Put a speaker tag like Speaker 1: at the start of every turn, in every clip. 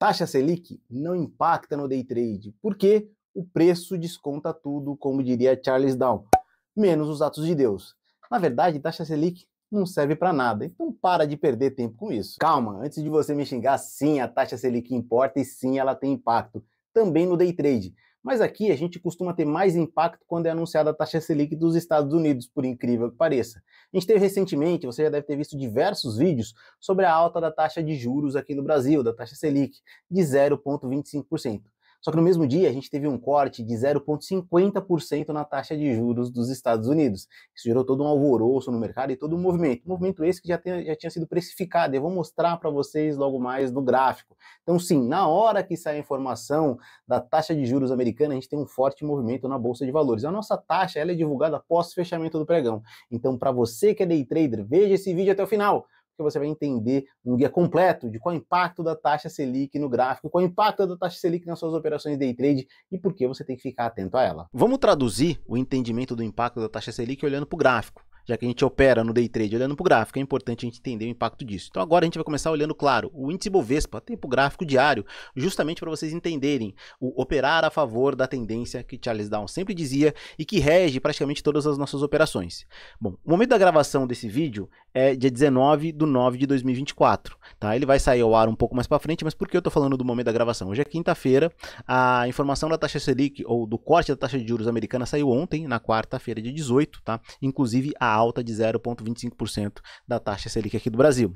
Speaker 1: taxa Selic não impacta no day trade, porque o preço desconta tudo, como diria Charles Down, menos os atos de Deus. Na verdade, taxa Selic não serve para nada, então para de perder tempo com isso. Calma, antes de você me xingar, sim, a taxa Selic importa e sim, ela tem impacto, também no day trade. Mas aqui a gente costuma ter mais impacto quando é anunciada a taxa Selic dos Estados Unidos, por incrível que pareça. A gente teve recentemente, você já deve ter visto diversos vídeos sobre a alta da taxa de juros aqui no Brasil, da taxa Selic, de 0,25%. Só que no mesmo dia a gente teve um corte de 0,50% na taxa de juros dos Estados Unidos. Isso gerou todo um alvoroço no mercado e todo um movimento. Movimento esse que já tinha sido precificado. Eu vou mostrar para vocês logo mais no gráfico. Então sim, na hora que sai a informação da taxa de juros americana, a gente tem um forte movimento na Bolsa de Valores. A nossa taxa ela é divulgada após o fechamento do pregão. Então para você que é day trader, veja esse vídeo até o final, que você vai entender um guia completo de qual é o impacto da taxa Selic no gráfico, qual é o impacto da taxa Selic nas suas operações day trade e por que você tem que ficar atento a ela. Vamos traduzir o entendimento do impacto da taxa Selic olhando para o gráfico. Já que a gente opera no day trade olhando para o gráfico, é importante a gente entender o impacto disso. Então agora a gente vai começar olhando, claro, o índice Bovespa, tempo gráfico diário, justamente para vocês entenderem o operar a favor da tendência que Charles Down sempre dizia e que rege praticamente todas as nossas operações. Bom, o momento da gravação desse vídeo é dia 19/9/2024, tá? Ele vai sair ao ar um pouco mais para frente, mas por que eu estou falando do momento da gravação? Hoje é quinta-feira, a informação da taxa Selic, ou do corte da taxa de juros americana, saiu ontem, na quarta-feira, dia 18, tá? Inclusive a alta de 0,25% da taxa Selic aqui do Brasil.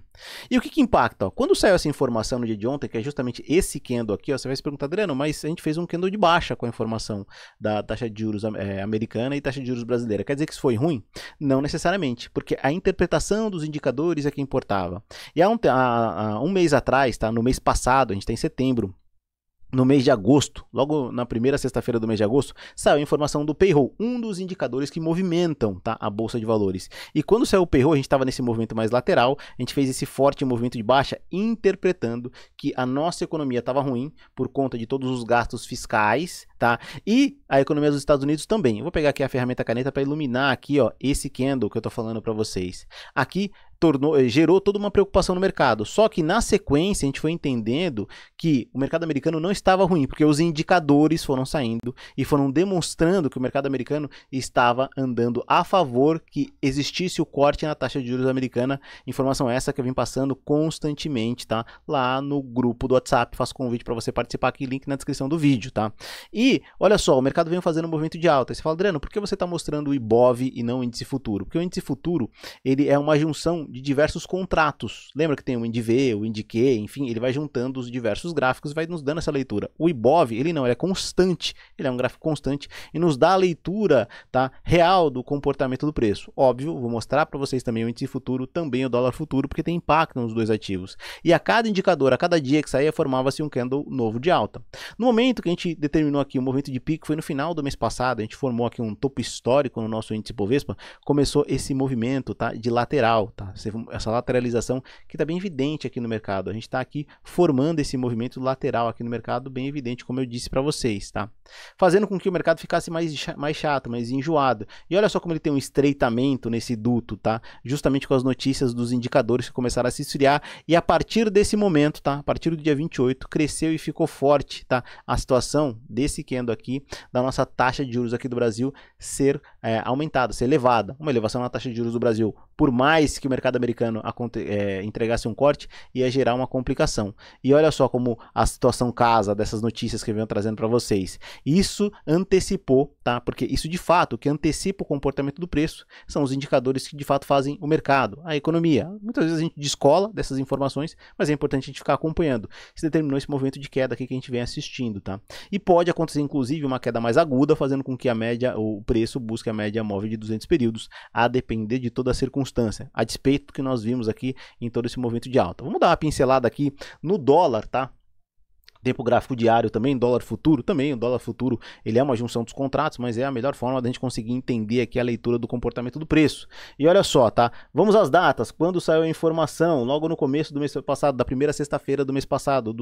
Speaker 1: E o que impacta? Ó, quando saiu essa informação no dia de ontem, que é justamente esse candle aqui, ó, você vai se perguntar, Adriano, mas a gente fez um candle de baixa com a informação da taxa de juros americana e taxa de juros brasileira. Quer dizer que isso foi ruim? Não necessariamente, porque a interpretação dos indicadores é que importava. E há um mês atrás, tá, no mês passado, a gente está em setembro, no mês de agosto, logo na primeira sexta-feira do mês de agosto, saiu a informação do payroll, um dos indicadores que movimentam, tá, a Bolsa de Valores. E quando saiu o payroll, a gente estava nesse movimento mais lateral, a gente fez esse forte movimento de baixa, interpretando que a nossa economia estava ruim por conta de todos os gastos fiscais, tá? E a economia dos Estados Unidos também. Eu vou pegar aqui a ferramenta caneta para iluminar aqui, ó, esse candle que eu estou falando para vocês. Aqui gerou toda uma preocupação no mercado. Só que na sequência a gente foi entendendo que o mercado americano não estava ruim, porque os indicadores foram saindo e foram demonstrando que o mercado americano estava andando a favor que existisse o corte na taxa de juros americana. Informação essa que eu vim passando constantemente, tá? Lá no grupo do WhatsApp. Faço convite para você participar aqui, link na descrição do vídeo, tá? E olha só, o mercado vem fazendo um movimento de alta. Aí você fala, Adriano, por que você está mostrando o IBOV e não o índice futuro? Porque o índice futuro, ele é uma junção de diversos contratos. Lembra que tem o INDV, o INDQ, enfim, ele vai juntando os diversos gráficos e vai nos dando essa leitura. O IBOV, ele não, ele é constante, ele é um gráfico constante e nos dá a leitura, tá, real do comportamento do preço. Óbvio, vou mostrar para vocês também o índice futuro, também o dólar futuro, porque tem impacto nos dois ativos. E a cada indicador, a cada dia que saía, formava-se um candle novo de alta. No momento que a gente determinou aqui o movimento de pico, foi no final do mês passado, a gente formou aqui um topo histórico no nosso índice Bovespa, começou esse movimento, tá, de lateral, tá? Essa lateralização que está bem evidente aqui no mercado. A gente está aqui formando esse movimento lateral aqui no mercado, bem evidente, como eu disse para vocês, tá? Fazendo com que o mercado ficasse mais chato, mais enjoado. E olha só como ele tem um estreitamento nesse duto, tá? Justamente com as notícias dos indicadores que começaram a se esfriar e a partir desse momento, tá? A partir do dia 28, cresceu e ficou forte, tá? A situação desse candle aqui, da nossa taxa de juros aqui do Brasil ser aumentada, ser elevada. Uma elevação na taxa de juros do Brasil, por mais que o mercado americano entregasse um corte, ia gerar uma complicação. E olha só como a situação casa dessas notícias que eu venho trazendo para vocês. Isso antecipou, tá? Porque isso de fato, o que antecipa o comportamento do preço são os indicadores que de fato fazem o mercado, a economia. Muitas vezes a gente descola dessas informações, mas é importante a gente ficar acompanhando. Isso determinou esse movimento de queda aqui que a gente vem assistindo, tá? E pode acontecer inclusive uma queda mais aguda, fazendo com que o preço busque a média móvel de 200 períodos, a depender de toda a circunstância, a despeito do que nós vimos aqui em todo esse movimento de alta. Vamos dar uma pincelada aqui no dólar, tá? Tempo gráfico diário também, dólar futuro também, o dólar futuro ele é uma junção dos contratos, mas é a melhor forma da gente conseguir entender aqui a leitura do comportamento do preço. E olha só, tá? Vamos às datas, quando saiu a informação, logo no começo do mês passado, da primeira sexta-feira do mês passado,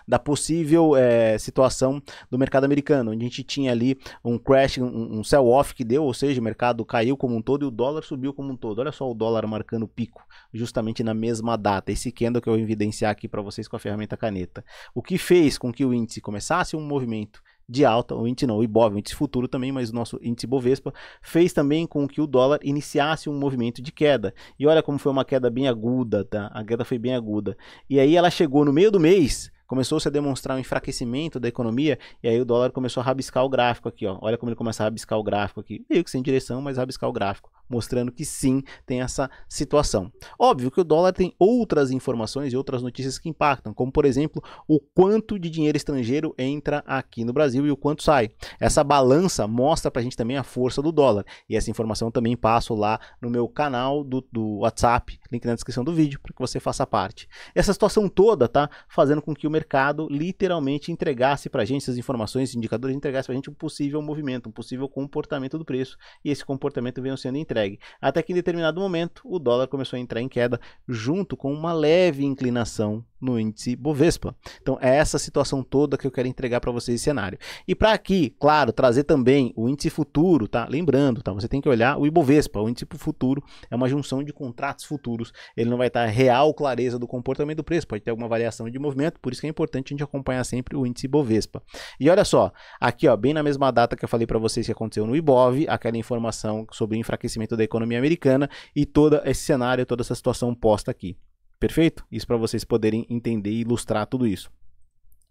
Speaker 1: da possível situação do mercado americano, onde a gente tinha ali um crash, um sell-off que deu, ou seja, o mercado caiu como um todo e o dólar subiu como um todo. Olha só o dólar marcando pico, justamente na mesma data, esse candle que eu vou evidenciar aqui para vocês com a ferramenta caneta. O que fez com que o índice começasse um movimento de alta, o índice não, o IBOV, o índice futuro também, mas o nosso índice Bovespa, fez também com que o dólar iniciasse um movimento de queda. E olha como foi uma queda bem aguda, tá? A queda foi bem aguda. E aí ela chegou no meio do mês, começou-se a demonstrar um enfraquecimento da economia, e aí o dólar começou a rabiscar o gráfico aqui, ó. Olha como ele começa a rabiscar o gráfico aqui, meio que sem direção, mas rabiscar o gráfico, mostrando que sim, tem essa situação. Óbvio que o dólar tem outras informações e outras notícias que impactam, como por exemplo, o quanto de dinheiro estrangeiro entra aqui no Brasil e o quanto sai. Essa balança mostra pra gente também a força do dólar, e essa informação também passo lá no meu canal do WhatsApp, link na descrição do vídeo, para que você faça parte. Essa situação toda tá fazendo com que o mercado literalmente entregasse pra gente essas informações, indicadores, entregasse pra gente um possível movimento, um possível comportamento do preço, e esse comportamento veio sendo entregue. Até que em determinado momento o dólar começou a entrar em queda junto com uma leve inclinação no índice Bovespa. Então é essa situação toda que eu quero entregar para vocês esse cenário. E para aqui, claro, trazer também o índice futuro, tá? Lembrando, tá? Você tem que olhar o Ibovespa, o índice futuro é uma junção de contratos futuros. Ele não vai estar real clareza do comportamento do preço, pode ter alguma variação de movimento, por isso que é importante a gente acompanhar sempre o índice Bovespa. E olha só, aqui ó, bem na mesma data que eu falei para vocês que aconteceu no Ibov, aquela informação sobre o enfraquecimento da economia americana e todo esse cenário, toda essa situação posta aqui. Perfeito? Isso para vocês poderem entender e ilustrar tudo isso.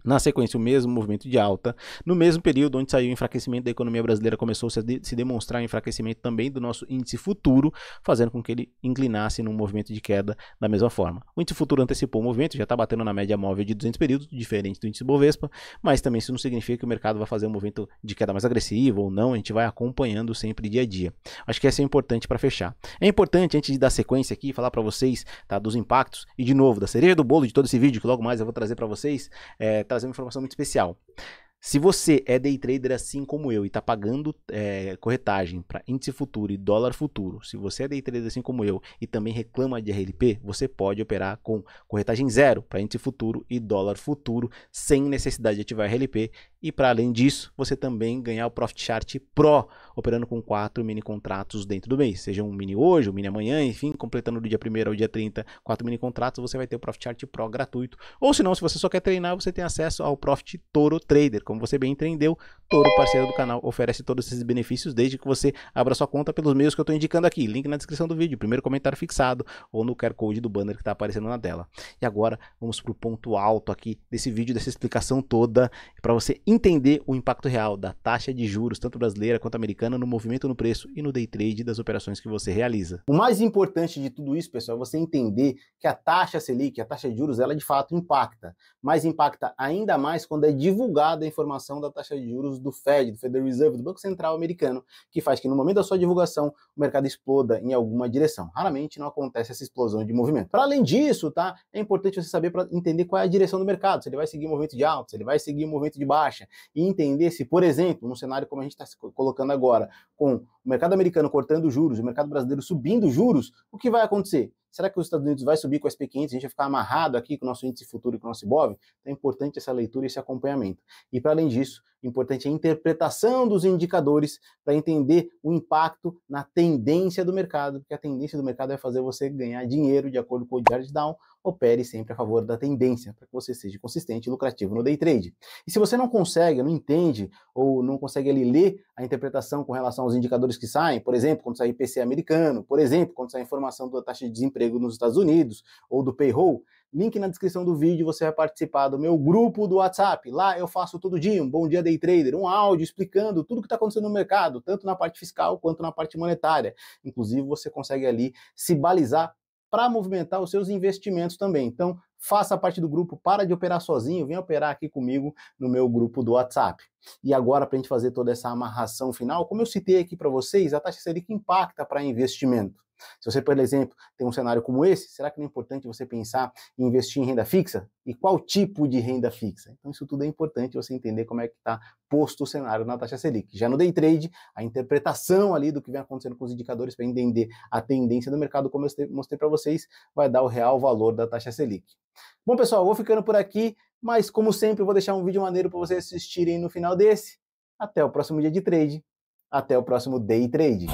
Speaker 1: Na sequência, o mesmo movimento de alta. No mesmo período onde saiu o enfraquecimento da economia brasileira, começou -se a se demonstrar o enfraquecimento também do nosso índice futuro, fazendo com que ele inclinasse num movimento de queda da mesma forma. O índice futuro antecipou o movimento, já está batendo na média móvel de 200 períodos, diferente do índice Bovespa, mas também isso não significa que o mercado vai fazer um movimento de queda mais agressivo ou não, a gente vai acompanhando sempre dia a dia. Acho que essa é importante para fechar. É importante, antes de dar sequência aqui, falar para vocês, tá, dos impactos e, de novo, da cereja do bolo de todo esse vídeo, que logo mais eu vou trazer para vocês, trazer uma informação muito especial. Se você é day trader assim como eu e está pagando corretagem para índice futuro e dólar futuro, se você é day trader assim como eu e também reclama de RLP, você pode operar com corretagem zero para índice futuro e dólar futuro sem necessidade de ativar RLP. E para além disso, você também ganhar o Profit Chart Pro, operando com 4 mini contratos dentro do mês, seja um mini hoje, um mini amanhã, enfim, completando do dia 1º ao dia 30, 4 mini contratos, você vai ter o Profit Chart Pro gratuito. Ou se não, se você só quer treinar, você tem acesso ao Profit Toro Trader. Como você bem entendeu, Toro, parceiro do canal, oferece todos esses benefícios desde que você abra sua conta pelos meios que eu estou indicando aqui. Link na descrição do vídeo, primeiro comentário fixado ou no QR Code do banner que está aparecendo na tela. E agora vamos para o ponto alto aqui desse vídeo, dessa explicação toda, para você entender o impacto real da taxa de juros, tanto brasileira quanto americana, no movimento no preço e no day trade das operações que você realiza. O mais importante de tudo isso, pessoal, é você entender que a taxa Selic, a taxa de juros, ela de fato impacta, mas impacta ainda mais quando é divulgada a informação da taxa de juros do Fed, do Federal Reserve, do Banco Central americano, que faz que no momento da sua divulgação o mercado exploda em alguma direção. Raramente não acontece essa explosão de movimento. Para além disso, tá, é importante você saber para entender qual é a direção do mercado, se ele vai seguir um movimento de alta, se ele vai seguir um movimento de baixa, e entender se, por exemplo, num cenário como a gente está se colocando agora, com o mercado americano cortando juros, o mercado brasileiro subindo juros, o que vai acontecer? Será que os Estados Unidos vai subir com o SP500, a gente vai ficar amarrado aqui com o nosso índice futuro e com o nosso IBOV? Então é importante essa leitura e esse acompanhamento. E para além disso, importante a interpretação dos indicadores para entender o impacto na tendência do mercado, porque a tendência do mercado vai fazer você ganhar dinheiro de acordo com o Jared Down. Opere sempre a favor da tendência, para que você seja consistente e lucrativo no day trade. E se você não consegue, não entende, ou não consegue ali ler a interpretação com relação aos indicadores que saem, por exemplo, quando sai IPCA americano, por exemplo, quando sai a informação da taxa de desemprego nos Estados Unidos, ou do payroll, link na descrição do vídeo, você vai participar do meu grupo do WhatsApp. Lá eu faço todo dia um Bom Dia Day Trader, um áudio explicando tudo o que está acontecendo no mercado, tanto na parte fiscal quanto na parte monetária. Inclusive, você consegue ali se balizar para movimentar os seus investimentos também. Então, faça parte do grupo, para de operar sozinho, vem operar aqui comigo no meu grupo do WhatsApp. E agora, para a gente fazer toda essa amarração final, como eu citei aqui para vocês, a taxa Selic impacta para investimento. Se você, por exemplo, tem um cenário como esse, será que não é importante você pensar em investir em renda fixa? E qual tipo de renda fixa? Então isso tudo é importante você entender como é que está posto o cenário na taxa Selic. Já no day trade, a interpretação ali do que vem acontecendo com os indicadores para entender a tendência do mercado, como eu mostrei para vocês, vai dar o real valor da taxa Selic. Bom, pessoal, eu vou ficando por aqui, mas como sempre eu vou deixar um vídeo maneiro para vocês assistirem no final desse. Até o próximo dia de trade. Até o próximo day trade.